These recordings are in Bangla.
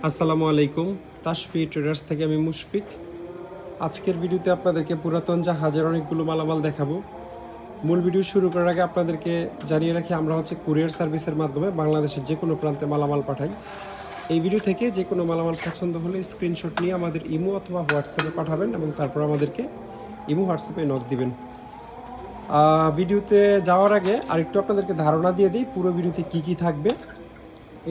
আসসালামু আলাইকুম। তাশফি ট্রেডার্স থেকে আমি মুশফিক। আজকের ভিডিওতে আপনাদেরকে পুরাতন জাহাজের অনেকগুলো মালামাল দেখাবো। মূল ভিডিও শুরু করার আগে আপনাদেরকে জানিয়ে রাখি, আমরা কুরিয়ার সার্ভিসের মাধ্যমে বাংলাদেশের যে কোনো প্রান্তে মালামাল পাঠাই। এই ভিডিও থেকে যে কোনো মালামাল পছন্দ হলে স্ক্রিনশট নিয়ে আমাদের ইমো অথবা হোয়াটসঅ্যাপে পাঠাবেন এবং তারপর আমাদেরকে ইমো হোয়াটসঅ্যাপে নক দিবেন। ভিডিওতে যাওয়ার আগে আরেকটু আপনাদেরকে ধারণা দিয়ে দিই পুরো ভিডিওতে কী কী থাকবে।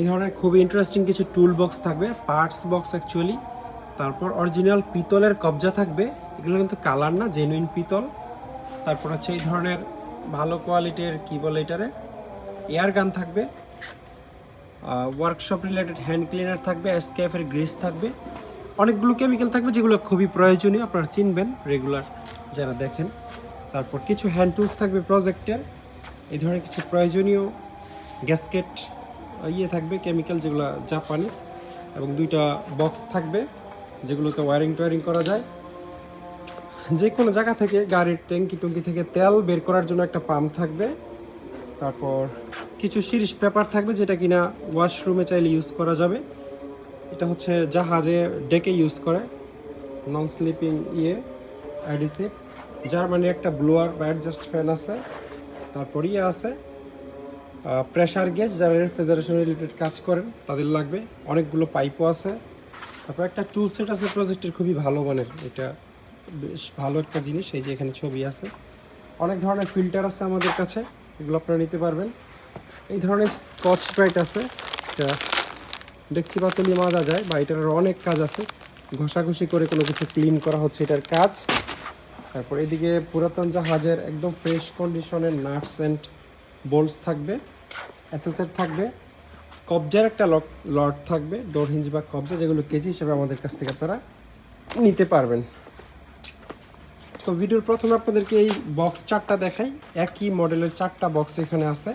এই ধরনের খুবই ইন্টারেস্টিং কিছু টুল বক্স থাকবে, পার্টস বক্স অ্যাকচুয়ালি। তারপর অরিজিনাল পিতলের কবজা থাকবে, এগুলো কিন্তু কালার না, জেনুইন পিতল। তারপর এই ধরনের ভালো কোয়ালিটির কী বলে এটারে এয়ার গান থাকবে, ওয়ার্কশপ রিলেটেড হ্যান্ড ক্লিনার থাকবে, এসকেএফের গ্রিস থাকবে, অনেকগুলো কেমিক্যাল থাকবে যেগুলো খুবই প্রয়োজনীয়, আপনারা চিনবেন রেগুলার যারা দেখেন। তারপর কিছু হ্যান্ড টুলস থাকবে প্রজেক্টের, এই ধরনের কিছু প্রয়োজনীয় গ্যাসকেট থাকবে কেমিক্যাল যেগুলো জাপানিজ, এবং দুইটা বক্স থাকবে যেগুলোতে ওয়্যারিং করা যায়। যে কোনো জায়গা থেকে গাড়ির ট্যাঙ্কি থেকে তেল বের করার জন্য একটা পাম্প থাকবে। তারপর কিছু সিরিজ পেপার থাকবে যেটা কিনা ওয়াশরুমে চাইলে ইউজ করা যাবে। এটা জাহাজে ডেকে ইউজ করে, নন স্লিপিং অ্যাডিসিভ। জার্মানির একটা ব্লোয়ার বা অ্যাডজাস্ট ফ্যান আছে। তারপর আছে প্রেশার গেজ, যারা রেফ্রিজারেশন রিলেটেড কাজ করেন তাদের লাগবে। অনেকগুলো পাইপও আছে। তারপর একটা টুল সেট আছে প্রজেক্টের, খুবই ভালো মানের, এটা বেশ ভালো একটা জিনিস। এই যে এখানে ছবি আছে। অনেক ধরনের ফিল্টার আছে আমাদের কাছে, এগুলো আপনারা নিতে পারবেন। এই ধরনের স্কচ ব্রাইট আছে, এটা ডেকচি পাতলি মাজা যায়, বা এটার অনেক কাজ আছে। ঘষাঘষি করে কোনো কিছু ক্লিন করা হচ্ছে এটার কাজ। তারপর এদিকে পুরাতন জাহাজের একদম ফ্রেশ কন্ডিশনের নাটস অ্যান্ড বোল্টস থাকবে, এসএসআর থাকবে, কবজার একটা লট থাকবে, ডোর হিঞ্জ বা কবজা, যেগুলো কেজি হিসেবে আমাদের কাছ থেকে আপনারা নিতে পারবেন। তো ভিডিওর প্রথমে আপনাদেরকে এই বক্স চারটা দেখাই। একই মডেলের চারটা বক্স এখানে আছে,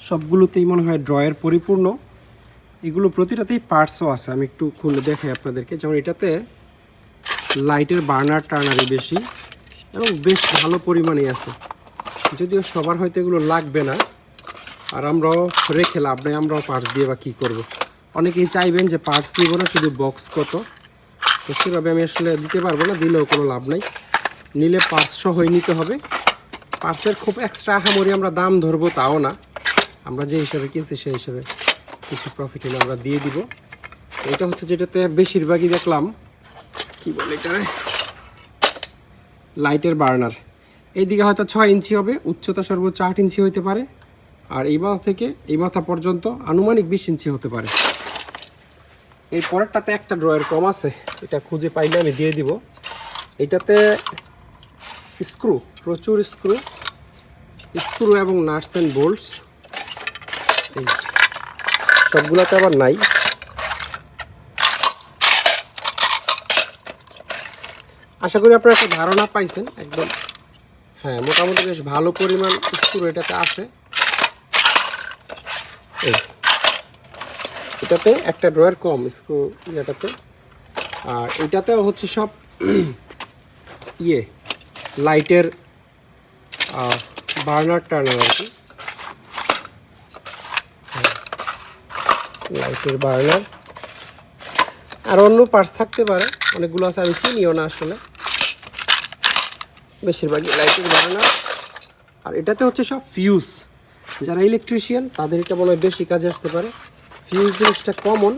সবগুলোতেই মনে হয় ড্রয়ের পরিপূর্ণ। এগুলো প্রতিটাতেই পার্টসও আছে, আমি একটু খুলে দেখাই আপনাদেরকে। যেমন এটাতে লাইটের টার্নারই বেশি এবং বেশ ভালো পরিমাণে আছে, যদিও সবার হয়তো এগুলো লাগবে না, আর আমরাও রেখে লাভ নেই, আমরাও পার্টস দিয়ে বা কী করবো। অনেকেই চাইবেন যে পার্টস নিব না, শুধু বক্স কত, তো সেভাবে আমি আসলে দিতে পারবো না, দিলেও কোনো লাভ নাই। নিলে পার্টস সহই নিতে হবে। পার্টসের খুব এক্সট্রা আহামরি আমরা দাম ধরবো তাও না, আমরা যে হিসাবে কিনছি সেই হিসাবে কিছু প্রফিট হলে আমরা দিয়ে দিব। এটা যেটাতে বেশিরভাগই দেখলাম কি বলে এটা, লাইটের বার্নার। এইদিকে হয়তো 6 ইঞ্চি হবে, উচ্চতা সর্বোচ্চ 8 ইঞ্চি হতে পারে, আর এই মাথা থেকে এই মাথা পর্যন্ত আনুমানিক 20 ইঞ্চি হতে পারে। এই পরেরটাতে একটা ড্রয়ের কম আছে, এটা খুঁজে পাইলে আমি দিয়ে দিব। এটাতে স্ক্রু, প্রচুর স্ক্রু এবং নাটস অ্যান্ড বোল্টস, এই সবগুলোতে আবার নাই। আশা করি আপনারা একটা ধারণা পাইছেন একদম। হ্যাঁ, মোটামুটি বেশ ভালো পরিমাণ স্ক্রু এটাতে আছে। এটাতে একটা ড্রয়ার কম স্ক্রু এটাতে, আর এটাতেও সব লাইটের বার্নার টার্নার আর কি, লাইটের বার্নার। আর অন্য পার্টস থাকতে পারে, অনেকগুলো আছে, আমি চিনিও না আসলে, বেশিরভাগই লাইটের বার্নার। আর এটাতে সব ফিউজ, যারা ইলেকট্রিশিয়ান তাদের এটা মনে হয় বেশি কাজে আসতে পারে। ফিউজ জিনিসটা কমন,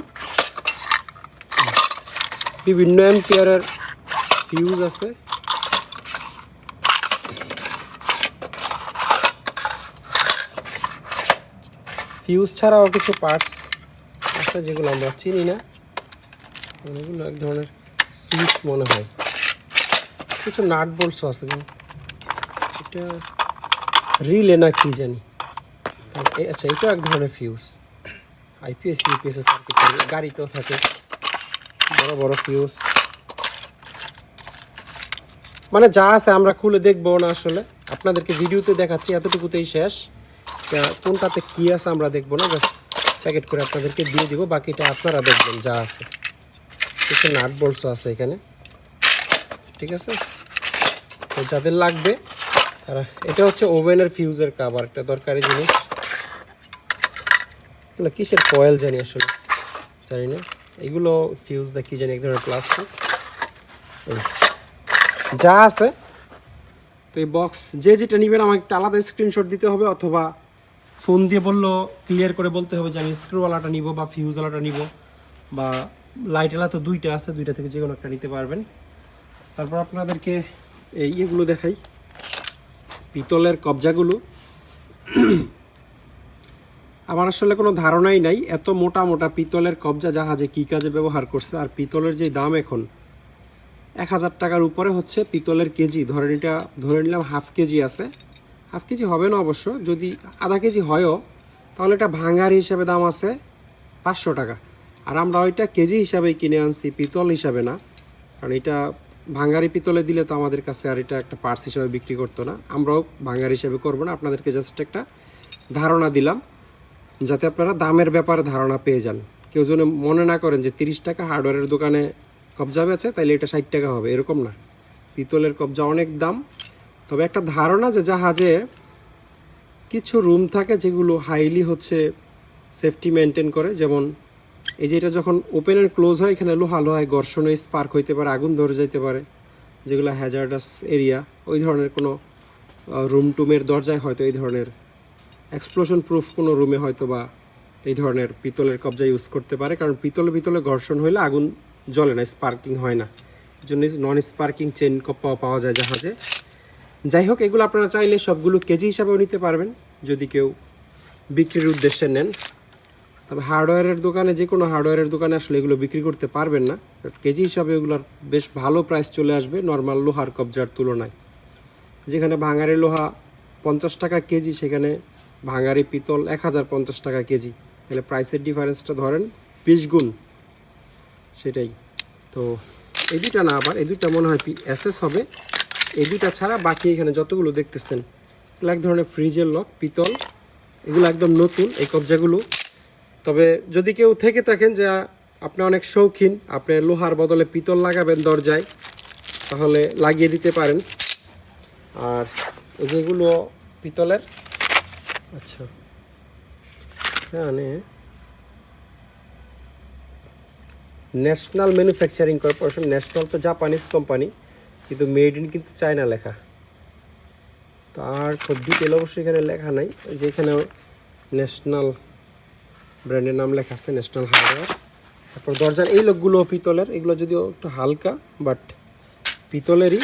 বিভিন্ন অ্যাম্পিয়ারের ফিউজ আছে। ফিউজ ছাড়াও কিছু পার্টস আছে যেগুলো আমরা চিনি না, এগুলো এক ধরনের সুইচ মনে হয়। কিছু নাট বোল্টসও আছে, এটা রিলে না কি জানি। আচ্ছা, এটা এক ধরনের ফিউজ, আইপিএস ইউপিএস সার্কিট গাড়িতেও থাকে, বড় বড় ফিউজ। মানে যা আছে আমরা খুলে দেখবো না, আসলে আপনাদেরকে ভিডিওতে দেখাচ্ছি, এতটুকুতেই শেষ। কোনটাতে কি আছে আমরা দেখবো না, জাস্ট প্যাকেট করে আপনাদেরকে দিয়ে দিব, বাকিটা আপনারা দেখবেন যা আছে। কিছু নাট বোল্টসও আছে এখানে, ঠিক আছে। তো যাদের লাগবে তারা, এটা ওভেনের ফিউজের কাভার, একটা দরকারি জিনিস। কিসের কয়েল জানি, আসলে জানি না। এগুলো ফিউজ কি জানি এক ধরনের প্লাস্টিক যা আছে। তো এই বক্স যে যেটা নেবেন আমাকে একটা আলাদা স্ক্রিনশট দিতে হবে, অথবা ফোন দিয়ে বললো ক্লিয়ার করে বলতে হবে যে আমি স্ক্রুওয়ালাটা নিব বা ফিউজওয়ালাটা নিব, বা লাইটওয়ালা তো দুইটা আছে, দুইটা থেকে যে কোনো একটা নিতে পারবেন। তারপর আপনাদেরকে এই ইয়েগুলো দেখাই, পিতলের কবজাগুলো। আমার আসলে কোনো ধারণাই নাই এত মোটা মোটা পিতলের কবজা জাহাজে কী কাজে ব্যবহার করছে। আর পিতলের যে দাম এখন 1000 টাকার উপরে হচ্ছে পিতলের কেজি। ধরে নিলাম হাফ কেজি আছে, হাফ কেজি হবে না অবশ্য, যদি আধা কেজি হয়ও তাহলে এটা ভাঙার হিসাবে দাম আছে 500 টাকা। আর আমরা ওইটা কেজি হিসাবেই কিনে আনছি, পিতল হিসাবে না, কারণ এটা ভাঙারি পিতলে দিলে তো আমাদের কাছে আর এটা একটা পার্স হিসাবে বিক্রি করতো না, আমরাও ভাঙার হিসাবে করবো না। আপনাদেরকে জাস্ট একটা ধারণা দিলাম যাতে আপনারা দামের ব্যাপারে ধারণা পেয়ে যান। কেউ যেন মনে না করেন যে 30 টাকা হার্ডওয়্যারের দোকানে কবজা বেছে তাইলে এটা 60 টাকা হবে, এরকম না। পিতলের কবজা অনেক দাম। তবে একটা ধারণা যে জাহাজে কিছু রুম থাকে যেগুলো হাইলি হচ্ছে সেফটি মেনটেন করে, যেমন এই যে এটা যখন ওপেন অ্যান্ড ক্লোজ হয় এখানে লোহায় ঘর্ষণে স্পার্ক হইতে পারে, আগুন ধরে যেতে পারে, যেগুলো হ্যাজার্ডাস এরিয়া। ওই ধরনের কোনো রুম টুমের দরজায় হয়তো এই ধরনের এক্সপ্লোশন প্রুফ কোনো রুমে হয়তো বা এই ধরনের পিতলের কবজা ইউজ করতে পারে, কারণ পিতলে ঘর্ষণ হইলে আগুন জ্বলে না, স্পার্কিং হয় না, এই জন্য নন স্পার্কিং চেন পাওয়া যায় জাহাজে। যাই হোক, এগুলো আপনারা চাইলে সবগুলো কেজি হিসাবেও নিতে পারবেন যদি কেউ বিক্রির উদ্দেশ্যে নেন। তবে হার্ডওয়্যারের দোকানে, যে কোনো হার্ডওয়্যারের দোকানে আসলে এগুলো বিক্রি করতে পারবেন না, কেজি হিসাবে এগুলোর বেশ ভালো প্রাইস চলে আসবে নর্মাল লোহার কবজার তুলনায়। যেখানে ভাঙারি লোহা 50 টাকা কেজি, সেখানে ভাঙারি পিতল 1050 টাকা কেজি, তাহলে প্রাইসের ডিফারেন্সটা ধরেন 20 গুণ, সেটাই। তো এই দুইটা না, আবার এই দুইটা মনে হয় এসএস হবে, এই দুইটা ছাড়া বাকি এখানে যতগুলো দেখতেছেন এগুলো এক ধরনের ফ্রিজের লক, পিতল, এগুলো একদম নতুন এই কবজাগুলো। তবে যদি কেউ থেকে থাকেন যে আপনি অনেক শৌখিন, আপনি লোহার বদলে পিতল লাগাবেন দরজায়, তাহলে লাগিয়ে দিতে পারেন। আর যেগুলো পিতলের, আচ্ছা মানে ন্যাশনাল ম্যানুফ্যাকচারিং কর্পোরেশন, ন্যাশনাল তো জাপানিজ কোম্পানি, কিন্তু মেড ইন কিন্তু চায়না লেখা। তো আর খুব ডিটেল অবশ্যই এখানে লেখা নাই, যেখানে ন্যাশনাল ব্র্যান্ডের নাম লেখা আছে, ন্যাশনাল হার্ডওয়্যার। তারপর দরজার এই লোকগুলো পিতলের, এগুলো যদিও একটু হালকা বাট পিতলেরই।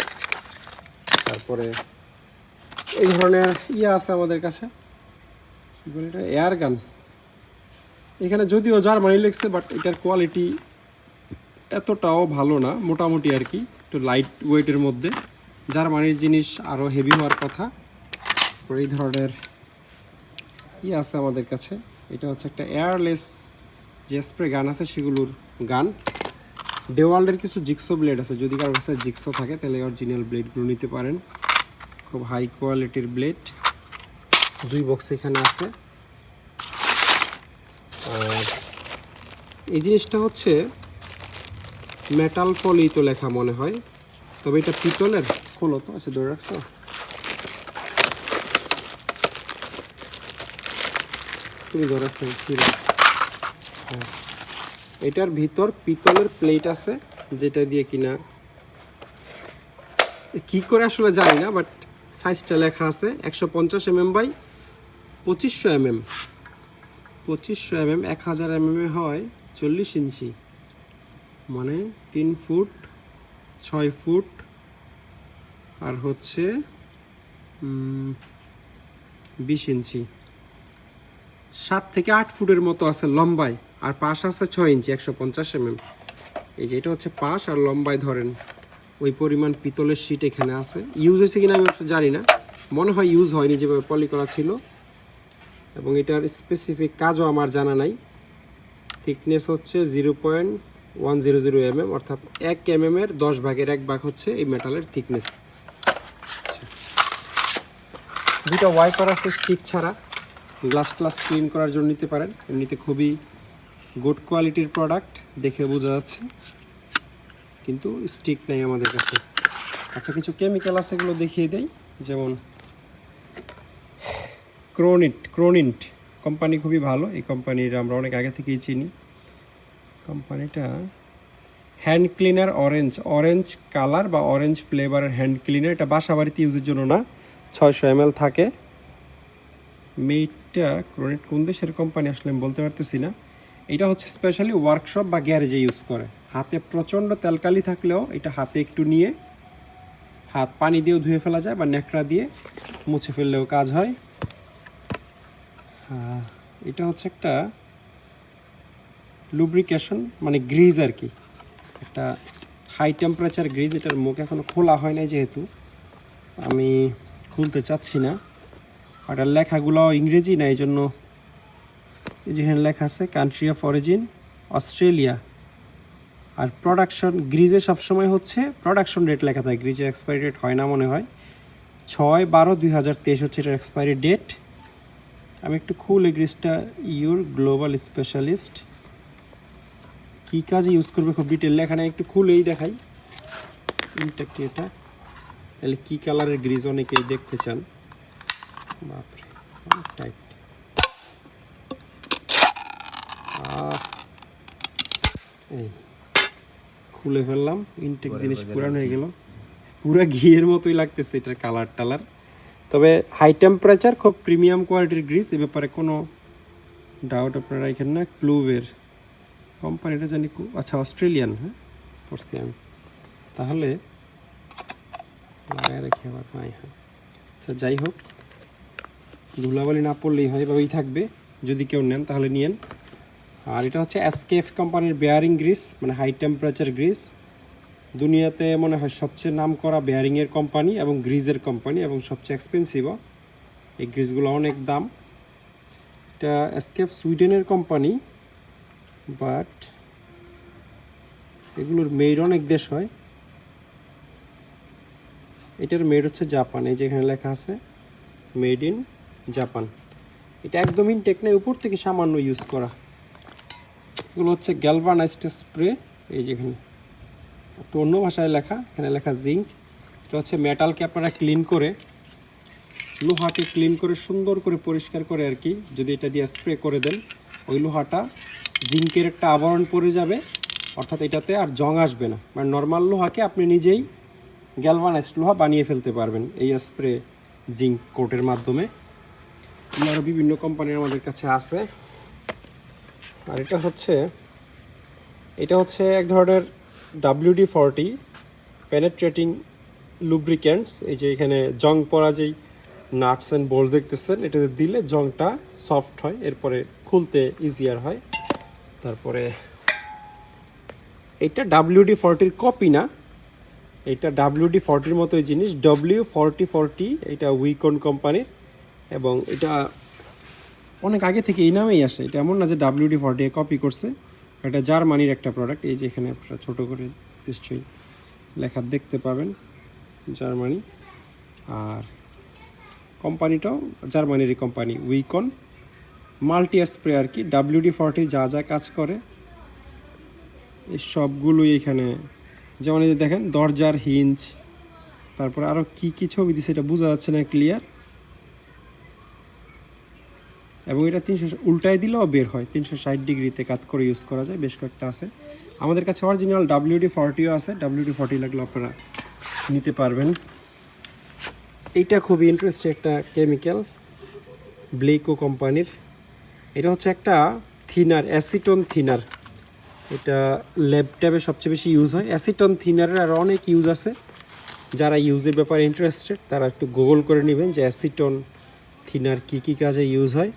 তারপরে এই ধরনের আছে আমাদের কাছে, এটা এয়ার গান, এখানে যদিও জার্মানি লিখছে বাট এটার কোয়ালিটি এতটাও ভালো না, মোটামুটি আর কি, একটু লাইট ওয়েটের মধ্যে। জার্মানির জিনিস আরও হেভি হওয়ার কথা। এই ধরনের আছে আমাদের কাছে, এটা হচ্ছে একটা এয়ারলেস যে স্প্রে গান আছে সেগুলোর গান। ডেওয়াল্ডের কিছু জিক্সো ব্লেড আছে, যদি কারোর কাছে জিক্সো থাকে তাহলে অরিজিনাল ব্লেডগুলো নিতে পারেন, খুব হাই কোয়ালিটির ব্লেড। 2 বক্স এখানে আছে। আর এই জিনিসটা হচ্ছে মেটাল পলি তো লেখা মনে হয়, তবে এটা পিতলের। খোলো তো, আচ্ছা ধরে রাখছো, তুমি ধরে রাখছো। হ্যাঁ, এটার ভিতর পিতলের প্লেট আছে, যেটা দিয়ে কিনা কি করে আসলে জানি না, বাট সাইজটা লেখা আছে 150 mm by 2500 mm। 2500 mm 1000 mm হয় 40 ইঞ্চি, মানে 3 ফুট 6 ফুট, আর হচ্ছে 20 ইঞ্চি, 7 থেকে 8 ফুটের মতো আছে লম্বায়, আর পাশ আছে 6 ইঞ্চি 150 mm। এই যে এটা হচ্ছে পাশ, আর লম্বায় ধরেন ওই পরিমাণ পিতলের শিট এখানে আছে। ইউজ হয়েছে কিনা আমি অবশ্য জানি না, মনে হয় ইউজ হয়নি, যেভাবে পলি করা ছিল। এবং এটার স্পেসিফিক কাজও আমার জানা নাই। থিকনেস হচ্ছে 0.100 mm, অর্থাৎ 1 mm এর 10 ভাগের 1 ভাগ হচ্ছে এই মেটালের থিকনেস। দুইটা ওয়াইপার আছে স্টিক ছাড়া, গ্লাস ক্লিন করার জন্য নিতে পারেন। এমনিতে খুবই গুড কোয়ালিটির প্রোডাক্ট, দেখে বোঝা যাচ্ছে, কিন্তু স্টিক নেই আমাদের কাছে। আচ্ছা, কিছু কেমিক্যাল আছে, এগুলো দেখিয়ে দেই। যেমন ক্রোনিন্ট কোম্পানি খুবই ভালো, এই কোম্পানির আমরা অনেক আগে থেকেই চিনি। কোম্পানিটা হ্যান্ড ক্লিনার অরেঞ্জ কালার বা অরেঞ্জ ফ্লেভারের হ্যান্ড ক্লিনার। এটা বাসা বাড়িতে ইউজের জন্য না, 600 ml থাকে। মেইটটা ক্রোনেট কোন দেশের কোম্পানি আসলে আমি বলতে পারতেছি না। এটা হচ্ছে স্পেশালি ওয়ার্কশপ বা গ্যারেজে ইউজ করে। হাতে প্রচণ্ড তেলকালি থাকলেও এটা হাতে একটু নিয়ে হাত পানি দিয়েও ধুয়ে ফেলা যায় বা ন্যাকড়া দিয়ে মুছে ফেললেও কাজ হয়। এটা হচ্ছে একটা লুব্রিকেশন মানে গ্রিজ আর কি, একটা হাই টেম্পারেচার গ্রিজ। এটার মুখ এখনও খোলা হয় নাই যেহেতু আমি খুলতে চাচ্ছি না। আর এটার লেখাগুলো ইংরেজি না, এই জন্য যেখানে লেখা আছে কান্ট্রি অফ অরিজিন অস্ট্রেলিয়া। আর প্রোডাকশন গ্রিজে সবসময় হচ্ছে প্রোডাকশন ডেট লেখা থাকে, গ্রিজের এক্সপায়ারি ডেট হয় না মনে হয়। 6/12/2023 হচ্ছে এটার এক্সপায়ারি ডেট। আমি একটু খুলে গ্রিজটা, ইউর গ্লোবাল স্পেশালিস্ট কী কাজে ইউজ করবে খুব ডিটেল লেখা নেই, একটু খুলেই দেখাই। ইনটেক্ট এটা তাহলে কী কালারের গ্রিজ অনেকেই দেখতে চান। বাপরে টাইট, এই খুলে ফেললাম। ইনটেক জিনিস পুরান হয়ে গেল, পুরো ঘিয়ের মতোই লাগতেছে এটার কালার টালার। তবে হাই টেম্পারেচার খুব প্রিমিয়াম কোয়ালিটির গ্রিজ, এ ব্যাপারে কোনো ডাউট আপনারা এখানে না। ক্লুভের কোম্পানিটা জানি, আচ্ছা অস্ট্রেলিয়ান, হ্যাঁ পড়ছি আমি, তাহলে লাগায় রেখে আবার নাই। হ্যাঁ আচ্ছা যাই হোক, ধুলাবালি না পড়লেই হয়, এভাবেই থাকবে। যদি কেউ নেন তাহলে নিয়েন। আর এটা হচ্ছে এসকেএফ কোম্পানির বেয়ারিং গ্রিস, মানে হাই টেম্পারেচার গ্রিস। দুনিয়াতে মনে হয় সবচেয়ে নাম করা বেয়ারিংয়ের কোম্পানি এবং গ্রিজের কোম্পানি, এবং সবচেয়ে এক্সপেন্সিভও। এই গ্রিজগুলো অনেক দাম। এটা এসকেএফ সুইডেনের কোম্পানি, বাট এগুলোর মেড অনেক দেশ হয়। এটার মেড হচ্ছে জাপান, এই যেখানে লেখা আছে মেড ইন জাপান। এটা একদম ইনটেক নেই, উপর থেকে সামান্য ইউজ করা। এগুলো হচ্ছে গ্যালভানাইজড স্প্রে, এই যেখানে একটু অন্য ভাষায় লেখা, এখানে লেখা জিঙ্ক। এটা হচ্ছে মেটালকে আপনারা ক্লিন করে, লোহাকে ক্লিন করে সুন্দর করে পরিষ্কার করে আর কি, যদি এটা দিয়ে স্প্রে করে দেন ওই লোহাটা জিঙ্কের একটা আবরণ পড়ে যাবে, অর্থাৎ এটাতে আর জং আসবে না। মানে নর্মাল লোহাকে আপনি নিজেই গ্যালভানাইজড লোহা বানিয়ে ফেলতে পারবেন এই স্প্রে জিঙ্ক কোটের মাধ্যমে। আরও বিভিন্ন কোম্পানির আমাদের কাছে আছে। আর এটা হচ্ছে এক ধরনের WD-40 পেনেট্রেটিং লুব্রিক্যান্টস। এই যে এখানে জং পড়া যেই নাটস অ্যান্ড বোল্ট দেখতেছেন, এটাতে দিলে জংটা সফট হয়, এরপরে খুলতে ইজিয়ার হয়। তারপরে এটা WD-40 কপি না, এটা WD-40 মতোই জিনিস, W4040, এটা উইকন কোম্পানির, এবং এটা অনেক আগে থেকে এই নামেই আসে। এটা এমন না যে WD-40 কপি করছে, এটা জার্মানির একটা প্রোডাক্ট। এই যে এখানে আপনারা ছোটো করে নিশ্চয়ই লেখা দেখতে পাবেন জার্মানি, আর কোম্পানিটাও জার্মানিরই কোম্পানি উইকন। মাল্টি স্প্রে আর কি, WD-40 যা যা কাজ করে এই সবগুলোই এখানে। যেমন এই যে দেখেন দরজার হিঞ্জ, তারপর আরও কী কী ছবি দিচ্ছে এটা বোঝা যাচ্ছে না ক্লিয়ার। এবং এটা 300 উল্টায় দিলেও বের হয়, 360 ডিগ্রিতে কাজ করে ইউজ করা যায়। বেশ কয়েকটা আছে আমাদের কাছে, অরিজিনাল WD-40ও আছে, WD-40 লাগলে আপনারা নিতে পারবেন। এইটা খুবই ইন্টারেস্টিং একটা কেমিক্যাল, ব্লেকো কোম্পানির। এটা হচ্ছে একটা থিনার, অ্যাসিটন থিনার। এটা ল্যাব ট্যাবে সবচেয়ে বেশি ইউজ হয়। অ্যাসিটন থিনারের আরও অনেক ইউজ আছে, যারা ইউজের ব্যাপারে ইন্টারেস্টেড তারা একটু গুগল করে নেবেন যে অ্যাসিটন থিনার কী কী কাজে ইউজ হয়।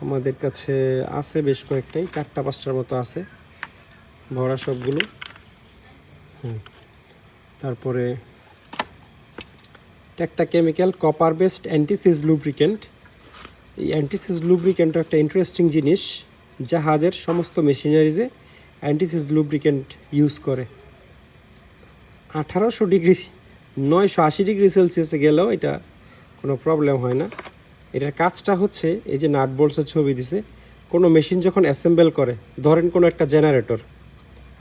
আমাদের কাছে আছে বেশ কয়েকটাই, 4-5টার মতো আছে ভরা সবগুলো। তারপরে একটা কেমিক্যাল কপার বেসড অ্যান্টিসিজ লুব্রিক্যান্ট। এই অ্যান্টিসিজ লুব্রিক্যান্টও একটা ইন্টারেস্টিং জিনিস। জাহাজের সমস্ত মেশিনারিজে অ্যান্টিসিজ লুব্রিক্যান্ট ইউজ করে। 1800 ডিগ্রি 980 ডিগ্রি সেলসিয়াসে গেলেও এটা কোনো প্রবলেম হয় না। এটার কাজটা হচ্ছে, এই যে নাট বোল্টসের ছবি দিছে, কোনো মেশিন যখন অ্যাসেম্বল করে, ধরেন কোনো একটা জেনারেটর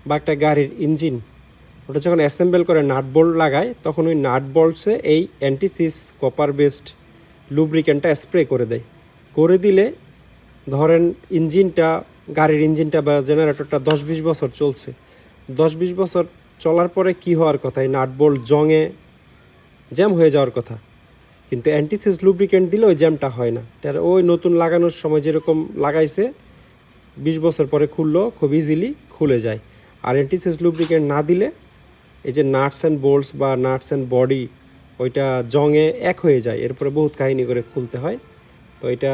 বা একটা গাড়ির ইঞ্জিন, ওটা যখন অ্যাসেম্বল করে নাট বোল্ট লাগায়, তখন ওই নাট বোল্টসে এই অ্যান্টিসিস কপার বেসড লুব্রিক্যান্টটা স্প্রে করে দেয়। করে দিলে ধরেন ইঞ্জিনটা গাড়ির ইঞ্জিনটা বা জেনারেটরটা 10-20 বছর চলছে, 10-20 বছর চলার পরে কি হওয়ার কথা, এই নাট বোল্ট জংয়ে জ্যাম হয়ে যাওয়ার কথা, কিন্তু অ্যান্টিসিজ লুব্রিকেন্ট দিলে ওই জ্যামটা হয় না। এটা ওই নতুন লাগানোর সময় যেরকম লাগাইছে 20 বছর পরে খুললো খুব ইজিলি খুলে যায়। আর অ্যান্টিসিজ লুব্রিকেন্ট না দিলে এই যে নাটস অ্যান্ড বোল্টস বা নাটস অ্যান্ড বডি ওইটা জংয়ে এক হয়ে যায়, এরপরে বহুত কাহিনী করে খুলতে হয়। তো এটা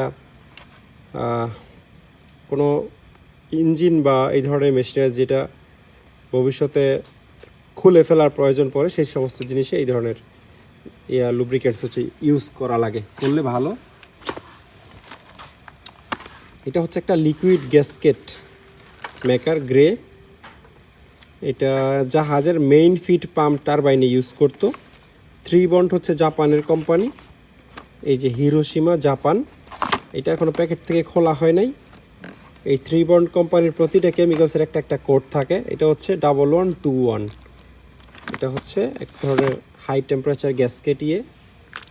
কোনো ইঞ্জিন বা এই ধরনের মেশিনারি যেটা ভবিষ্যতে খুলে ফেলার প্রয়োজন পড়ে সেই সমস্ত জিনিসে এই ধরনের লুব্রিকেন্টস হচ্ছে ইউজ করা লাগে, করলে ভালো। এটা হচ্ছে একটা লিকুইড গ্যাসকেট মেকার গ্রে, এটা জাহাজের মেইন ফিড পাম্প টারবাইনে ইউজ করতো। 3 বন্ড হচ্ছে জাপানের কোম্পানি, এই যে হিরোশিমা জাপান, এটা এখনও প্যাকেট থেকে খোলা হয় নাই। এই 3 বন্ড কোম্পানির প্রতিটা কেমিক্যালসের একটা একটা কোড থাকে। এটা হচ্ছে 1121, এটা হচ্ছে এক ধরনের হাই টেম্পারেচার গ্যাসকেট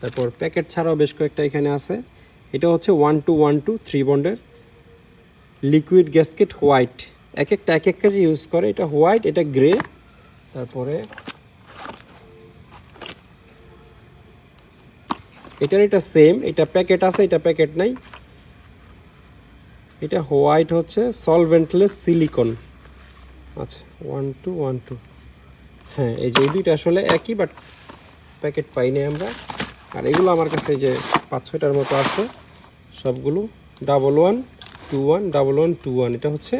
তারপর প্যাকেট ছাড়াও বেশ কয়েকটা এখানে আছে। এটা হচ্ছে 1212 3 বন্ডের লিকুইড গ্যাসকেট হোয়াইট, এক একটা এক এক কাজে ইউজ করে। এটা হোয়াইট, এটা গ্রে, তারপরে এটার এটা সেম, এটা প্যাকেট আছে, এটা প্যাকেট নাই। এটা হোয়াইট হচ্ছে সলভেন্টলেস সিলিকন। আচ্ছা 1212, হ্যাঁ এই যে এই দুইটা আসলে একই, বাট প্যাকেট পাইনি আমরা। আর এগুলো আমার কাছে এই যে 5-6টার মতো আছে, সবগুলো 1121 1121। এটা হচ্ছে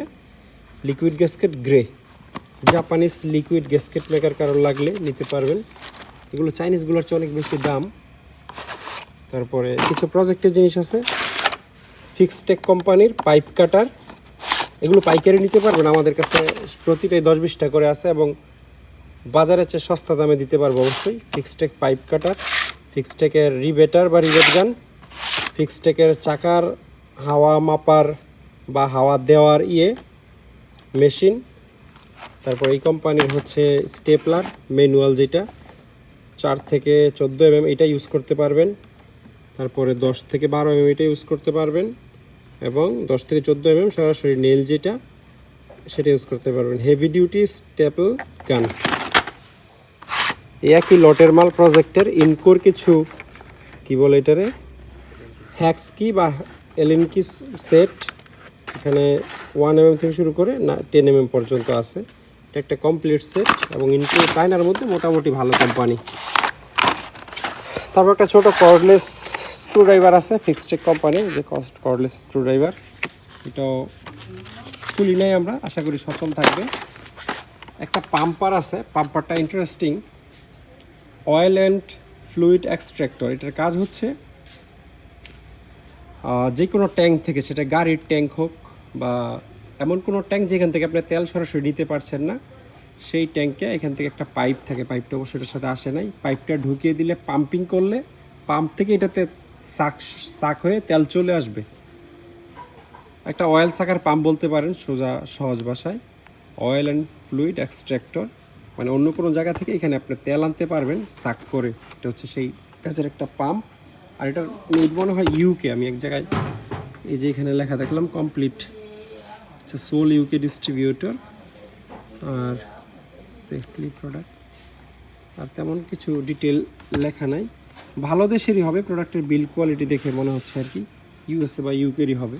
liquid gasket grey, Japanese liquid gasket maker কারোর লাগলে নিতে পারবেন। এগুলো চাইনিজগুলোর চেয়ে অনেক বেশি দাম। তারপরে কিছু প্রজেক্টের জিনিস আছে, ফিক্সটেক কোম্পানির পাইপ কাটার, এগুলো পাইকারি নিতে পারবেন আমাদের কাছে, প্রতিটাই 10-20 টাকা করে আছে এবং বাজারের চেয়ে সস্তা দামে দিতে পারবো অবশ্যই। ফিক্সটেক পাইপ কাটার, ফিক্সটেকের রিবেটার বা রিবেট গান, ফিক্সটেকের চাকার হাওয়া মাপার বা হাওয়া দেওয়ার মেশিন। তারপর এই কোম্পানির হচ্ছে স্টেপলার ম্যানুয়াল, যেটা 4 থেকে 14 mm এটা ইউজ করতে পারবেন। তারপরে 10 থেকে 12 mm এটা ইউজ করতে পারবেন, এবং 10 থেকে 14 mm সরাসরি নেল যেটা সেটা ইউজ করতে পারবেন। হেভি ডিউটি স্টেপল গান। এই একই লটের মাল প্রজেক্টের ইনকোর কিছু কি বলে এটারে হ্যাক্স কি বা এলিন কি সেট, এখানে 1 mm থেকে শুরু করে 10 mm পর্যন্ত আছে। এটা একটা কমপ্লিট সেট এবং ইনকো চায়নার মধ্যে মোটামুটি ভালো কোম্পানি। তারপর একটা ছোটো কর্ডলেস স্ক্রুড্রাইভার আছে ফিক্সটেক কোম্পানির, যে কর্ডলেস স্ক্রুড্রাইভার, এটাও খুলি নাই আমরা, আশা করি সচল থাকবে। একটা পাম্পার আছে, পাম্পারটা interesting, oil and fluid extractor. এটার কাজ হচ্ছে যে কোনো ট্যাঙ্ক থেকে, সেটা গাড়ির ট্যাঙ্ক হোক বা এমন কোনো ট্যাঙ্ক যেখান থেকে আপনি তেল সরাসরি নিতে পারছেন না, সেই ট্যাঙ্কে এখান থেকে একটা পাইপ থাকে, পাইপটা অবশ্যই এটার সাথে আসে নাই, পাইপটা ঢুকিয়ে দিলে পাম্পিং করলে পাম্প থেকে এটাতে সাক হয়ে তেল চলে আসবে। একটা অয়েল সাকার পাম্প বলতে পারেন সোজা সহজ ভাষায়, অয়েল অ্যান্ড ফ্লুইড এক্সট্র্যাক্টর, মানে অন্য কোনো জায়গা থেকে এখানে আপনি তেল আনতে পারবেন সাক করে। এটা হচ্ছে সেই কাজের একটা পাম্প। আর এটার মেড মনে হয় ইউকে, আমি এক জায়গায় এই যে এখানে লেখা দেখলাম কমপ্লিট, আচ্ছা সোল ইউকে ডিস্ট্রিবিউটর আর সেফলি প্রোডাক্ট, আর তেমন কিছু ডিটেল লেখা নাই। ভালো দেশেরই হবে, প্রোডাক্টের বিল কোয়ালিটি দেখে মনে হচ্ছে আর কি ইউএসএ বা ইউকেরই হবে।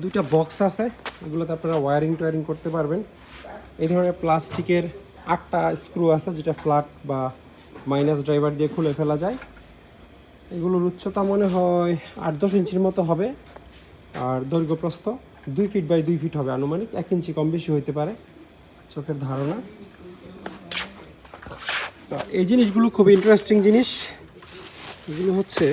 দুইটা বক্স আছে, এগুলোতে আপনারা ওয়ারিং টোয়ারিং করতে পারবেন। এই ধরনের প্লাস্টিকের 8টা স্ক্রু আছে, যেটা ফ্ল্যাট বা মাইনাস ড্রাইভার দিয়ে খুলে ফেলা যায়। এগুলোর উচ্চতা মনে হয় 8-10 ইঞ্চির মতো হবে, আর দৈর্ঘ্য প্রস্থ 2 ফিট বাই 2 ফিট হবে, আনুমানিক 1 ইঞ্চি কম বেশি হইতে পারে, চোখের ধারণা। তো এই জিনিসগুলো খুব ইন্টারেস্টিং জিনিস। এগুলো হচ্ছে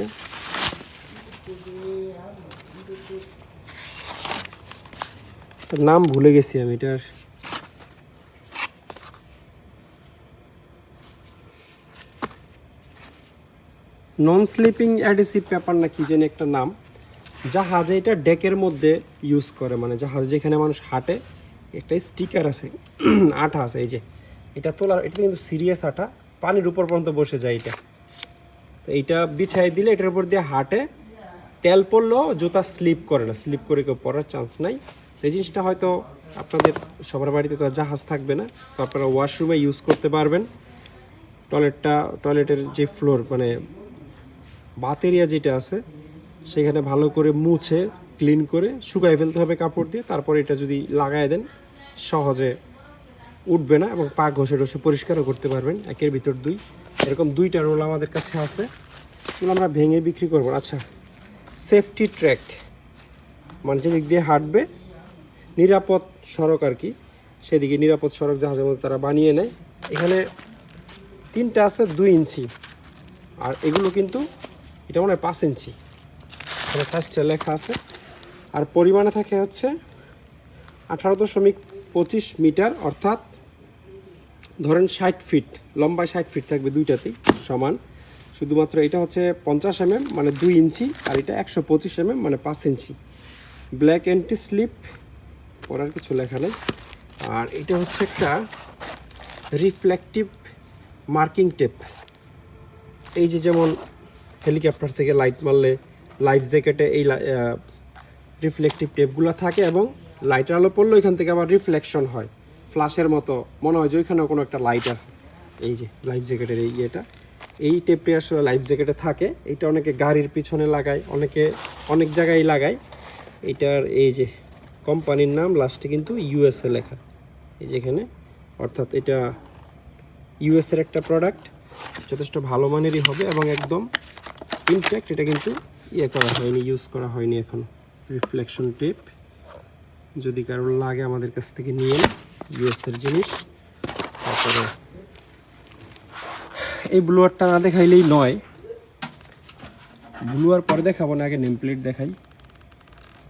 নাম ভুলে গেছি আমি, এটার নন স্লিপিং অ্যাডহেসিভ পেপার না কি জানি একটা নাম। জাহাজে এটা ডেকের মধ্যে ইউজ করে, মানে জাহাজ যেখানে মানুষ হাঁটে একটা স্টিকার আছে, আঠা আছে, এই যে এটা তোলার, এটা কিন্তু সিরিয়াস আঠা, পানির উপর পর্যন্ত বসে যায় এটা। তো এইটা বিছাই দিলে এটার উপর দিয়ে হাঁটে, তেল পড়লেও জুতা স্লিপ করে না, স্লিপ করে কেউ পড়ার চান্স নাই। এই জিনিসটা হয়তো আপনাদের সবার বাড়িতে তো জাহাজ থাকবে না, তো আপনারা ওয়াশরুমে ইউজ করতে পারবেন। টয়লেটের যে ফ্লোর মানে বাথ এরিয়া যেটা আছে সেখানে ভালো করে মুছে ক্লিন করে শুকাই ফেলতে হবে কাপড় দিয়ে। তারপর এটা যদি লাগায় দেন সহজে উঠবে না এবং পা ঘষে ঘষে পরিষ্কারও করতে পারবেন। একের ভিতর দুই, এরকম 2টা রোল আমাদের কাছে আছে, এগুলো আমরা ভেঙে বিক্রি করবো। আচ্ছা, সেফটি ট্র্যাক মানে যেদিক দিয়ে হাঁটবে নিরাপদ সড়ক আর কি, সেদিকে নিরাপদ সড়ক জাহাজের মধ্যে তারা বানিয়ে নেয়। এখানে 3টা আছে 2 ইঞ্চি, আর এগুলো কিন্তু এটা মনে হয় 5 ইঞ্চি, এখানে সাইজটা লেখা আছে। আর পরিমাণে থাকে হচ্ছে 18.25 মিটার, অর্থাৎ ধরেন 60 ফিট, লম্বায় 60 ফিট থাকবে দুইটাতেই সমান। শুধুমাত্র এটা হচ্ছে 50 mm মানে 2 ইঞ্চি, আর এটা 125 mm মানে 5 ইঞ্চি। ব্ল্যাক অ্যান্টি স্লিপ, পড়ার কিছু লেখা নেই। আর এটা হচ্ছে একটা রিফ্লেকটিভ মার্কিং টেপ। এই যে যেমন হেলিকপ্টার থেকে লাইট মারলে লাইফ জ্যাকেটে এই রিফ্লেকটিভ টেপগুলো থাকে, এবং লাইটের আলো পড়লে ওইখান থেকে আবার রিফ্লেকশন হয়, ফ্ল্যাশের মতো মনে হয় যে ওইখানেও কোনো একটা লাইট আছে। এই যে লাইফ জ্যাকেটের এই এই টেপটি আসলে লাইফ জ্যাকেটে থাকে। এটা অনেকে গাড়ির পিছনে লাগায়, অনেকে অনেক জায়গায় লাগায়। এটার এই যে কোম্পানির নাম লাস্টে কিন্তু ইউএসএ লেখা, এই যে এখানে, অর্থাৎ এটা ইউএসএর একটা প্রোডাক্ট, যথেষ্ট ভালো মানেরই হবে এবং একদম ইনফ্যাক্ট এটা কিন্তু করা হয়নি, ইউজ করা হয়নি এখন। রিফ্লেকশন টেপ যদি কারোর লাগে আমাদের কাছ থেকে নিয়ে ইউএসএর জিনিস। তারপরে এই ব্লুয়ারটা না দেখাইলেই নয়, ব্লুয়ার পরে দেখাবো না, আগে নেম প্লেট দেখাই।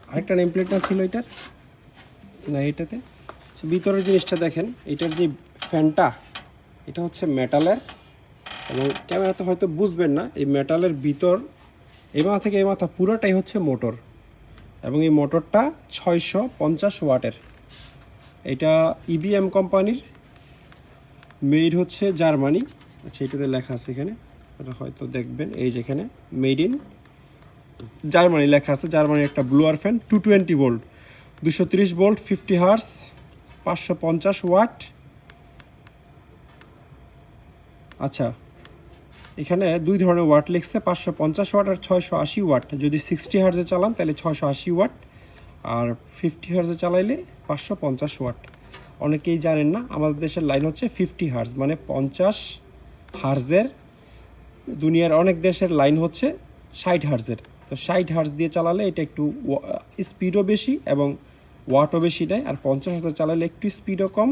আরেকটা নেম প্লেট না ছিল এটার, না এটাতে ভিতরের জিনিসটা দেখেন। এটার যে ফ্যানটা এটা হচ্ছে মেটালের, এবং ক্যামেরাতে হয়তো বুঝবেন না, এই মেটালের ভিতর এই মাথা থেকে এই মাথা পুরোটাই হচ্ছে মোটর, এবং এই মোটরটা 650 ওয়াটের। এটা ইবিএম কোম্পানির, মেড হচ্ছে জার্মানি। আচ্ছা, এটাতে লেখা আছে এখানে, এটা হয়তো দেখবেন, এই যেখানে মেড ইন জার্মানি লেখা আছে। জার্মানির একটা blower fan, 220 volt, 230 volt, 50 hertz, 550 watt. আচ্ছা, এখানে 2 ধরনের ওয়াট লিখছে, 550 ওয়াট আর 680 ওয়াট। যদি 60 হার্জে চালান তাহলে 680 ওয়াট, আর 50 হার্জে চালাইলে 550 ওয়াট। অনেকেই জানেন না, আমাদের দেশের লাইন হচ্ছে 50 হার্জ মানে 50 হার্জের। দুনিয়ার অনেক দেশের লাইন হচ্ছে 60 হার্জের। তো 60 হার্জ দিয়ে চালালে এটা একটু স্পিডও বেশি এবং ওয়াটও বেশি নেয়, আর 50 হার্জে চালালে একটু স্পিডও কম,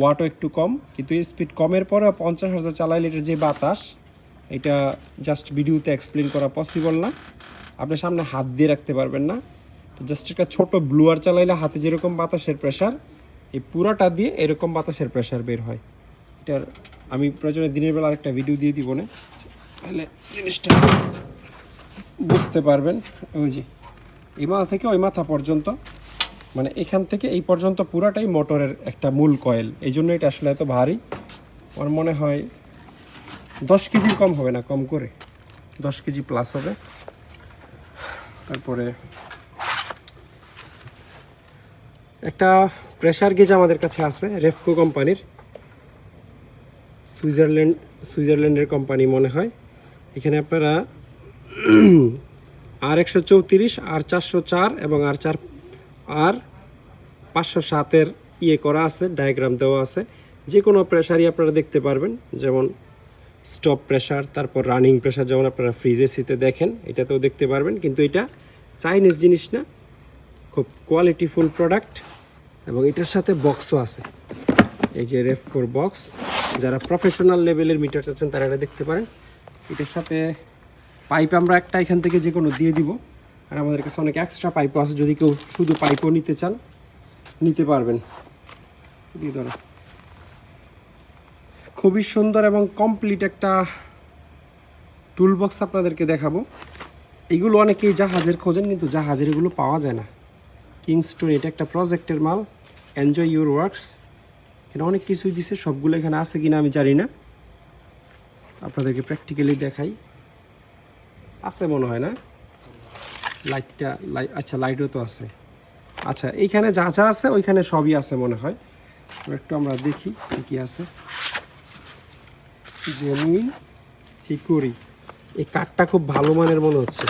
ওয়াটও একটু কম। কিন্তু এই স্পিড কমের পরেও 50 হার্জে চালাইলে এটার যে বাতাস, এটা জাস্ট ভিডিওতে এক্সপ্লেন করা পসিবল না, আপনি সামনে হাত দিয়ে রাখতে পারবেন না। তো জাস্ট একটা ছোট ব্লুয়ার চালাইলে হাতে যেরকম বাতাসের প্রেশার, এই পুরাটা দিয়ে এরকম বাতাসের প্রেশার বের হয়। এটার আমি প্রয়োজনে দিনের বেলা আরেকটা ভিডিও দিয়ে দিব না, তাহলে জিনিসটা বুঝতে পারবেন। ওই যে এই মাথা থেকে ওই মাথা পর্যন্ত, মানে এখান থেকে এই পর্যন্ত পুরাটাই মোটরের একটা মূল কয়েল, এই জন্য এটা আসলে এত ভারী। আমার মনে হয় 10 কেজির কম হবে না, কম করে 10 কেজি প্লাস হবে। তারপরে একটা প্রেসার গেজ আমাদের কাছে আছে, রেফকো কোম্পানির, সুইজারল্যান্ডের কোম্পানি মনে হয়। এখানে আপনারা R134, R404 এবং R507-এর করা আছে, ডায়াগ্রাম দেওয়া আছে। যে কোনো প্রেশারই আপনারা দেখতে পারবেন, যেমন স্টপ প্রেশার, তারপর রানিং প্রেশার, যেমন আপনারা ফ্রিজ এসিতে দেখেন এটাতেও দেখতে পারবেন। কিন্তু এটা চাইনিজ জিনিস না, খুব কোয়ালিটিফুল প্রোডাক্ট, এবং এটার সাথে বক্সও আছে। এই যে রেফকোর বক্স, যারা প্রফেশনাল লেভেলের মিটার চাচ্ছেন তারা এটা দেখতে পারেন। এটার সাথে পাইপ আমরা একটা এখান থেকে যে কোনো দিয়ে দিব, আর আমাদের কাছে অনেক এক্সট্রা পাইপও আছে, যদি কেউ শুধু পাইপও নিতে চান নিতে পারবেন। দিয়ে ধরো, খুবই সুন্দর এবং কমপ্লিট একটা টুল বক্স আপনাদেরকে দেখাবো। এগুলো অনেকেই জাহাজের খোঁজেন, কিন্তু জাহাজের এগুলো পাওয়া যায় না। কিংস্টোন, এটা একটা প্রজেক্টের মাল, এনজয় ইউর ওয়ার্কস। এখানে অনেক কিছুই দিছে, সবগুলো এখানে আছে কিনা আমি জানি না, আপনাদেরকে প্র্যাকটিক্যালি দেখাই। আছে মনে হয় না, লাইটটা আচ্ছা লাইটও তো আছে, আচ্ছা এইখানে যা যা আছে ওইখানে সবই আছে মনে হয়, একটু আমরা দেখি কী কী আছে। জেনুইন হিকুরি, এই কাঠটা খুব ভালো মানের মনে হচ্ছে।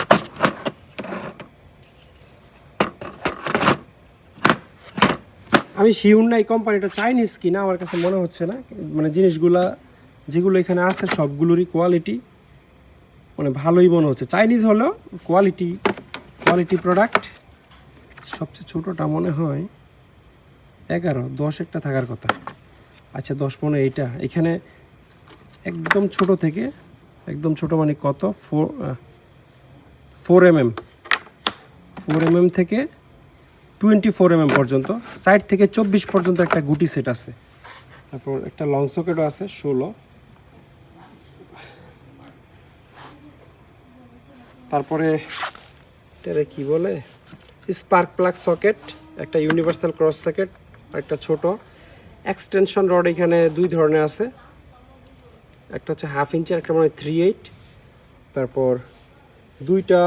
আমি শিওর না এই কোম্পানিটা চাইনিজ কিনা, আমার কাছে মনে হচ্ছে না, মানে জিনিসগুলা যেগুলো এখানে আছে সবগুলোরই কোয়ালিটি মানে ভালোই মনে হচ্ছে। চাইনিজ হলেও কোয়ালিটি প্রোডাক্ট। সবচেয়ে ছোটোটা মনে হয় 11-10 একটা থাকার কথা। আচ্ছা 10-15 এইটা এখানে একদম ছোট থেকে একদম ছোট মানে কত 4 mm থেকে 24 mm পর্যন্ত, সাইড থেকে 24 পর্যন্ত একটা গুটি সেট আছে। তারপর একটা লং সকেটও আছে 16। তারপরে এটারে কি বলে, স্পার্ক প্লাগ সকেট, একটা ইউনিভার্সাল ক্রস সকেট, একটা ছোট এক্সটেনশন রড। এখানে 2 ধরনের আছে, একটা হচ্ছে 1/2 ইঞ্চি, একটা মনে হয় 3/8। তারপর 2টা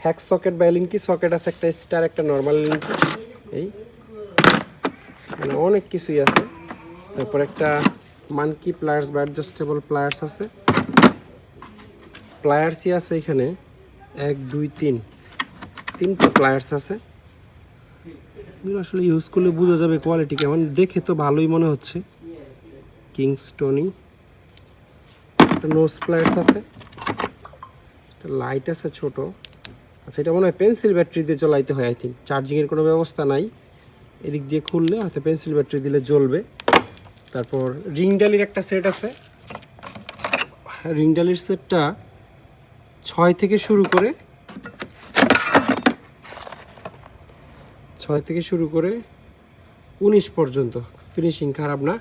হ্যাক সকেট বা লিঙ্কি সকেট আছে, একটা স্টার একটা নর্মাল লিঙ্কি, এই মানে অনেক কিছুই আছে। তারপর একটা মানকি প্লায়ার্স বা অ্যাডজাস্টেবল প্লায়ার্স আছে, প্লায়ার্সই আছে এখানে 1 2 3টা প্লায়ার্স আছে। এগুলো আসলে ইউজ করলে বোঝা যাবে কোয়ালিটি কেমন, দেখে তো ভালোই মনে হচ্ছে। কিংস্টনি, একটা নোজ প্লায়ার্স আছে, একটা লাইট আছে ছোট। আচ্ছা এটা মনে হয় পেন্সিল ব্যাটারি দিয়ে জ্বলাইতে হয়, আই থিঙ্ক চার্জিংয়ের কোনো ব্যবস্থা নাই। এদিক দিয়ে খুললে হয়তো পেন্সিল ব্যাটারি দিলে জ্বলবে। তারপর রিংডালির একটা সেট আছে, রিংডালির সেটটা 6 থেকে শুরু করে 19 পর্যন্ত, ফিনিশিং খারাপ না,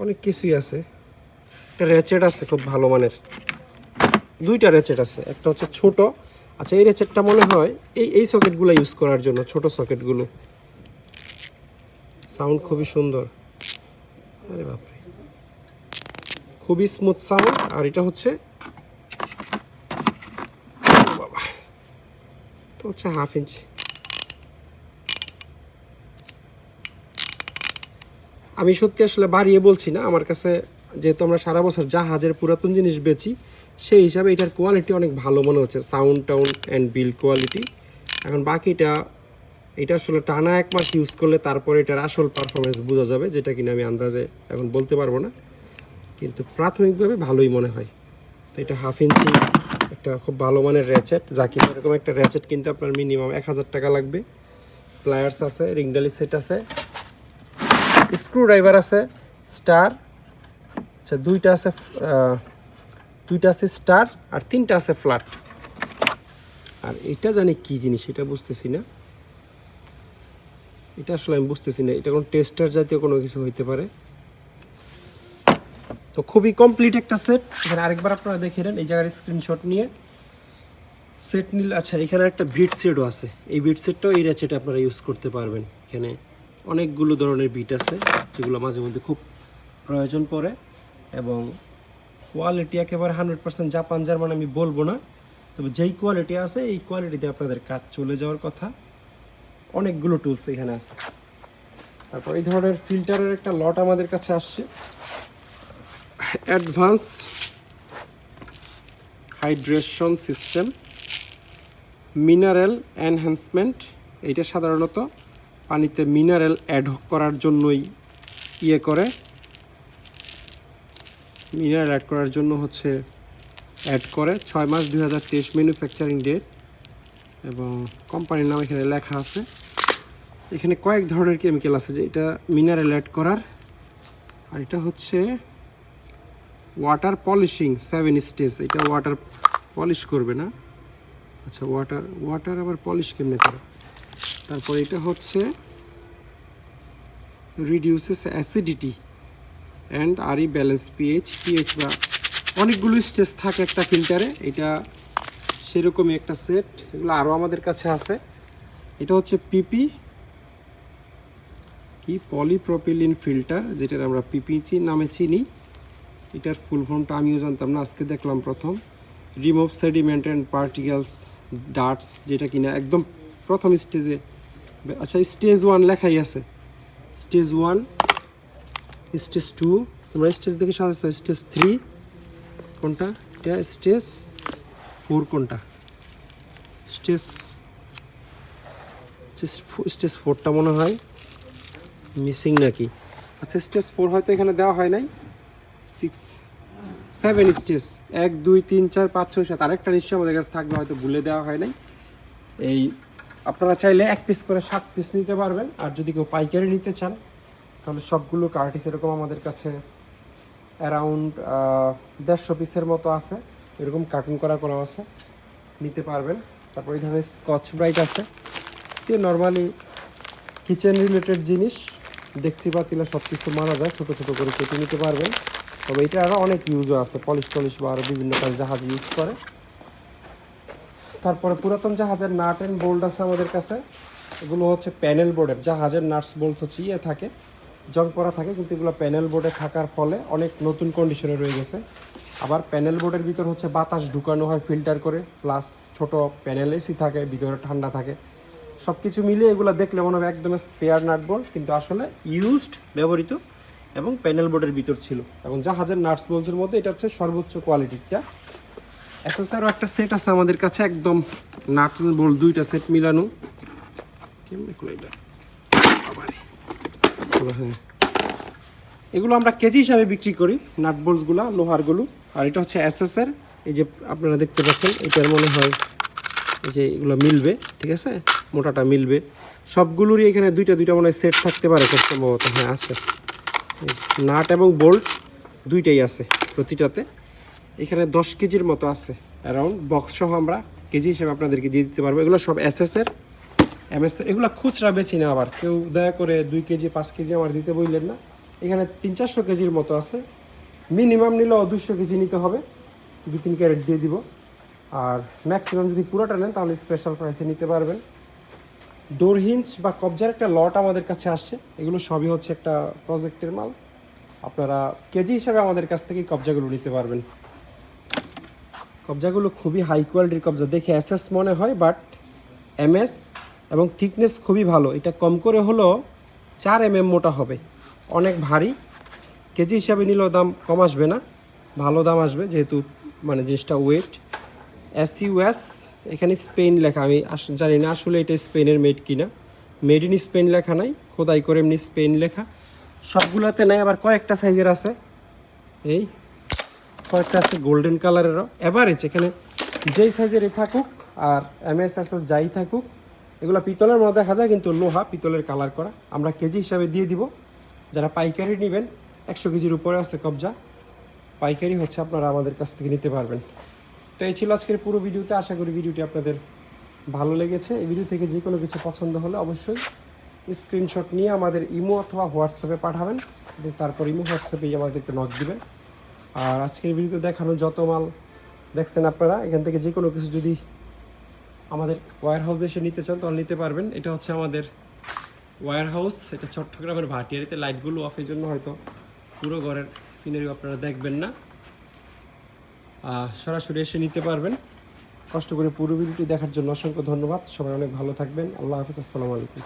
অনেক কিছুই আছে। একটা র্যাচেট আছে খুব ভালো মানের, 2টা র্যাচেট আছে, একটা হচ্ছে ছোট। আচ্ছা এই র্যাচেটটা মনে হয় এই সকেটগুলো ইউজ করার জন্য, ছোট সকেটগুলো। সাউন্ড খুবই সুন্দর, আরে বাপরে খুবই স্মুথ সাউন্ড। আর এটা হচ্ছে বাবা তো হচ্ছে 1/2 ইঞ্চি। আমি সত্যি আসলে বাড়িয়ে বলছি না, আমার কাছে যেহেতু আমরা সারা বছর জাহাজের পুরাতন জিনিস বেচি, সেই হিসাবে এটার কোয়ালিটি অনেক ভালো মনে হচ্ছে, সাউন্ড অ্যান্ড বিল্ড কোয়ালিটি। এখন বাকিটা এটা আসলে টানা 1 মাস ইউজ করলে তারপরে এটার আসল পারফরমেন্স বোঝা যাবে, যেটা কিনা আমি আন্দাজে এখন বলতে পারবো না, কিন্তু প্রাথমিকভাবে ভালোই মনে হয়। তো এটা 1/2 ইঞ্চি একটা খুব ভালো মানের র্যাচেট, যা কিনা এরকম একটা র্যাচেট কিনতে আপনার মিনিমাম 1000 টাকা লাগবে। প্লায়ার্স আছে, রিংডালি সেট আছে, স্ক্রু ড্রাইভার আছে, স্টার। আচ্ছা 2টা আছে স্টার আর 3টা আছে ফ্ল্যাট। আর এটা জানি কি জিনিস, এটা বুঝতেছি না, এটা আসলে আমি বুঝতেছি না, এটা কোনো টেস্টার জাতীয় কোনো কিছু হইতে পারে। তো খুবই কমপ্লিট একটা সেট। এখানে আরেকবার আপনারা দেখে নেন, এই জায়গার স্ক্রিনশট নিয়ে সেট নিলে। আচ্ছা এখানে একটা বিট সেটও আছে, এই বিট সেটটাও এই র্যাচেটে আপনারা ইউজ করতে পারবেন। এখানে অনেকগুলো ধরনের বিট আছে যেগুলো মাঝে মধ্যে খুব প্রয়োজন পড়ে, এবং কোয়ালিটি একেবারে 100% জাপান জার্মান আমি বলবো না, তবে যেই কোয়ালিটি আছে এই কোয়ালিটিতে আপনাদের কাজ চলে যাওয়ার কথা। অনেকগুলো টুলস এখানে আছে। তারপর এই ধরনের ফিল্টারের একটা লট আমাদের কাছে আসছে, advance hydration system mineral enhancement. এইটা সাধারণত পানিতে মিনারেল অ্যাড করার জন্যই মিনারেল অ্যাড করার জন্য হচ্ছে অ্যাড করে। 6 মাস 2023 ম্যানুফ্যাকচারিং ডেট, এবং কোম্পানির নাম এখানে লেখা আছে। এখানে কয়েক ধরনের কেমিক্যাল আছে, যে এটা মিনারেল অ্যাড করার, আর এটা হচ্ছে ওয়াটার পলিশিং 7 স্টেজ। এটা ওয়াটার পলিশ করবে না। আচ্ছা ওয়াটার আবার পলিশ কেমনে করে। তারপর এটা হচ্ছে রিডিউসেস অ্যাসিডিটি অ্যান্ড আরই ব্যালেন্স পিএইচ বা অনেকগুলো স্টেজ থাকে একটা ফিল্টারে, এটা সেরকমই একটা সেট। এগুলো আরও আমাদের কাছে আছে। এটা হচ্ছে পিপি কি পলিপ্রোপিলিন ফিল্টার, যেটার আমরা পিপিচি নামে চিনি। এটার ফুল ফর্মটা আমিও জানতাম না, আজকে দেখলাম প্রথম। রিমুভ সেডিমেন্ট অ্যান্ড পার্টিকেলস ডাস্টস, যেটা কিনা একদম প্রথম স্টেজে, আচ্ছা স্টেজ 1 লেখাই আছে, স্টেজ 1, স্টেজ 2, তোমরা স্টেজ দেখে সাজাচ্ছ, স্টেজ 3 কোনটা, এটা স্টেজ 4 কোনটা, স্টেজ 4টা মনে হয় মিসিং নাকি, আচ্ছা স্টেজ 4 হয়তো এখানে দেওয়া হয় নাই, 7 স্টেজ, 1 2 3 4 5 6 7, আরেকটা নিশ্চয়ই আমাদের কাছে থাকবে, হয়তো ভুলে দেওয়া হয় নাই। এই আপনারা চাইলে 1 পিস করে 7 পিস নিতে পারবেন, আর যদি কেউ পাইকারি নিতে চান তাহলে সবগুলো কার্টিস এরকম আমাদের কাছে অ্যারাউন্ড 150 পিসের মতো আছে, এরকম কার্টুন করা আছে, নিতে পারবেন। তারপর এই ধরনের স্কচ ব্রাইট আছে, নর্মালি কিচেন রিলেটেড জিনিস, ডেকচি পাতিলা সব কিছু মানা যায়, ছোটো ছোটো করে কেটে নিতে পারবেন। তবে এটা আরও অনেক ইউজও আছে, পলিশ বা আরও বিভিন্ন কাজ জাহাজ ইউজ করে। তারপরে পুরাতন জাহাজের নাট অ্যান্ড বোল্ট আছে আমাদের কাছে, এগুলো হচ্ছে প্যানেল বোর্ডের, জাহাজের নাটস বোল্ট হচ্ছে থাকে, জং পরা থাকে, কিন্তু এগুলো প্যানেল বোর্ডে থাকার ফলে অনেক নতুন কন্ডিশনে রয়ে গেছে। আবার প্যানেল বোর্ডের ভিতর হচ্ছে বাতাস ঢুকানো হয় ফিল্টার করে, প্লাস ছোট প্যানেল এসি থাকে, ভিতরে ঠান্ডা থাকে, সব কিছু মিলিয়ে এগুলো দেখলে মনে হবে একদম স্পেয়ার নাট বোল্ট, কিন্তু আসলে ইউজড, ব্যবহৃত এবং প্যানেল বোর্ডের ভিতর ছিল। এবং জাহাজের নাটস বোল্টসের মধ্যে এটা হচ্ছে সর্বোচ্চ কোয়ালিটিটা। এসএসআরও একটা সেট আছে আমাদের কাছে, একদম নাটস বোল্ট 2টা সেট মিলানো, হ্যাঁ এগুলো আমরা কেজি হিসাবে বিক্রি করি, নাট বোল্টসগুলো, লোহারগুলো। আর এটা হচ্ছে এসএসআর, এই যে আপনারা দেখতে পাচ্ছেন, এটার মনে হয় এই যে এগুলো মিলবে, ঠিক আছে, মোটাটা মিলবে, সবগুলোরই এখানে দুইটা মনে হয় সেট থাকতে পারে খুব সম্ভবত, হ্যাঁ আছে, নাট এবং বোল্ট দুইটাই আছে প্রতিটাতে। এখানে 10 কেজির মতো আছে অ্যারাউন্ড, বক্স সহ আমরা কেজি হিসেবে আপনাদেরকে দিয়ে দিতে পারবো। এগুলো সব এসএসের, এমএস, এগুলো খুচরা বেচি না, আবার কেউ দয়া করে 2 কেজি 5 কেজি আমার দিতে বললেন না। এখানে 300-400 কেজির মতো আছে, মিনিমাম নিলেও 200 কেজি নিতে হবে, 2-3 ক্যারেট দিয়ে দিব। আর ম্যাক্সিমাম যদি পুরোটা নেন তাহলে স্পেশাল প্রাইসে নিতে পারবেন। ডোর হিঞ্চ বা কবজার একটা লট আমাদের কাছে আসছে, এগুলো সবই হচ্ছে একটা প্রজেক্টের মাল, আপনারা কেজি হিসাবে আমাদের কাছ থেকে কবজাগুলো নিতে পারবেন। কবজাগুলো খুবই হাই কোয়ালিটির কবজা, দেখে এসএস মনে হয়, বাট এমএস এবং থিকনেস খুবই ভালো। এটা কম করে হলো 4 mm মোটা হবে, অনেক ভারী, কেজি হিসাবে নিলেও দাম কম আসবে না, ভালো দাম আসবে, যেহেতু মানে জিনিসটা ওয়েট। SUS, এখানে স্পেন লেখা, আমি জানি না আসলে এটা স্পেনের মেড কিনা, মেড ইন স্পেন লেখা নাই, খোদাই করে এমনি স্পেন লেখা, সবগুলোতে নাই, আবার কয়েকটা সাইজের আছে, এই কয়েকটা আছে গোল্ডেন কালারেরও। এভারেজ এখানে যেই সাইজেরই থাকুক আর MSSS যাই থাকুক, এগুলো পিতলের মধ্যে দেখা যায়, কিন্তু লোহা, পিতলের কালার করা। আমরা কেজি হিসাবে দিয়ে দিব, যারা পাইকারি নেবেন 100 কেজির উপরে আছে কবজা, পাইকারি হচ্ছে আপনারা আমাদের কাছ থেকে নিতে পারবেন। তো এই ছিল আজকের পুরো ভিডিওতে, আশা করি ভিডিওটি আপনাদের ভালো লেগেছে। এই ভিডিও থেকে যে কোনো কিছু পছন্দ হলে অবশ্যই স্ক্রিনশট নিয়ে আমাদের ইমো অথবা হোয়াটসঅ্যাপে পাঠাবেন, এবং তারপর ইমো হোয়াটসঅ্যাপেই আমাদেরকে নক দিবেন। আর আজকের ভিডিওতে দেখানো যত মাল দেখছেন আপনারা, এখান থেকে যে কোনো কিছু যদি আমাদের ওয়্যার হাউসে এসে নিতে চান তাহলে নিতে পারবেন। এটা হচ্ছে আমাদের ওয়্যার হাউস, এটা চট্টগ্রামের ভাটিয়ারিতে, লাইটগুলো অফের জন্য হয়তো পুরো ঘরের সিনারি আপনারা দেখবেন না, সরাসরি এসে নিতে পারবেন। কষ্ট করে পুরো ভিডিওটি দেখার জন্য অসংখ্য ধন্যবাদ, সবাই অনেক ভালো থাকবেন, আল্লাহ হাফেজ, আসসালামু আলাইকুম।